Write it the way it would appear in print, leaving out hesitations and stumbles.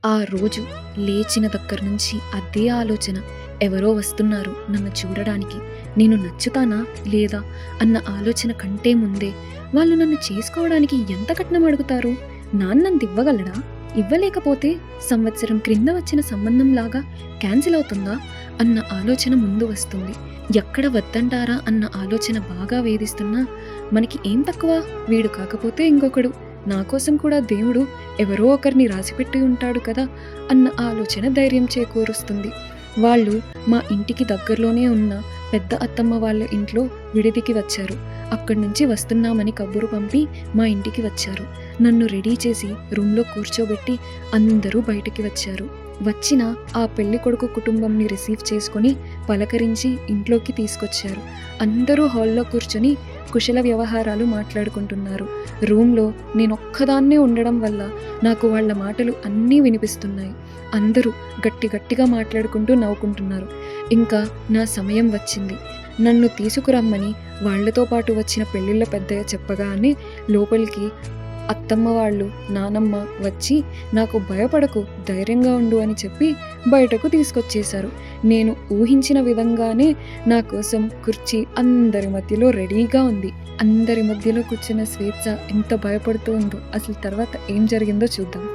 ఆ రోజు లేచిన దగ్గర నుంచి అదే ఆలోచన. ఎవరో వస్తున్నారు నన్ను చూడడానికి. నేను నచ్చుతానా లేదా అన్న ఆలోచన కంటే ముందే వాళ్ళు నన్ను చేసుకోవడానికి ఎంత కట్నం అడుగుతారు? నాన్నంత ఇవ్వగలడా? ఇవ్వలేకపోతే సంవత్సరం క్రింద వచ్చిన సంబంధంలాగా క్యాన్సిల్ అవుతుందా అన్న ఆలోచన ముందు వస్తుంది. ఎక్కడ వద్దంటారా అన్న ఆలోచన బాగా వేధిస్తున్నా మనకి ఏం తక్కువ, వీడు కాకపోతే ఇంకొకడు, నా కోసం కూడా దేవుడు ఎవరో ఒకరిని రాసిపెట్టి ఉంటాడు కదా అన్న ఆలోచన ధైర్యం చేకూరుస్తుంది. వాళ్ళు మా ఇంటికి దగ్గరలోనే ఉన్న పెద్ద అత్తమ్మ వాళ్ళ ఇంట్లో విడిదికి వచ్చారు. అక్కడి నుంచి వస్తున్నామని కబురు పంపి మా ఇంటికి వచ్చారు. నన్ను రెడీ చేసి రూమ్లో కూర్చోబెట్టి అందరూ బయటికి వచ్చారు. వచ్చిన ఆ పెళ్లి కొడుకు కుటుంబంని రిసీవ్ చేసుకొని పలకరించి ఇంట్లోకి తీసుకొచ్చారు. అందరూ హాల్లో కూర్చొని కుశల వ్యవహారాలు మాట్లాడుకుంటున్నారు. రూమ్లో నేనొక్కదాన్నే ఉండడం వల్ల నాకు వాళ్ళ మాటలు అన్నీ వినిపిస్తున్నాయి. అందరూ గట్టిగా మాట్లాడుకుంటూ నవ్వుకుంటున్నారు. ఇంకా నా సమయం వచ్చింది. నన్ను తీసుకురమ్మని వాళ్లతో పాటు వచ్చిన పెళ్ళిళ్ళ పెద్దయ్య చెప్పగానే లోపలికి అత్తమ్మ వాళ్ళు, నానమ్మ వచ్చి నాకు భయపడకు, ధైర్యంగా ఉండు అని చెప్పి బయటకు తీసుకొచ్చేశారు. నేను ఊహించిన విధంగానే నా కోసం కుర్చీ అందరి మధ్యలో రెడీగా ఉంది. అందరి మధ్యలో కూర్చున్న స్వేచ్ఛ ఎంత భయపడుతూ ఉందో. అసలు తర్వాత ఏం జరిగిందో చూద్దాం.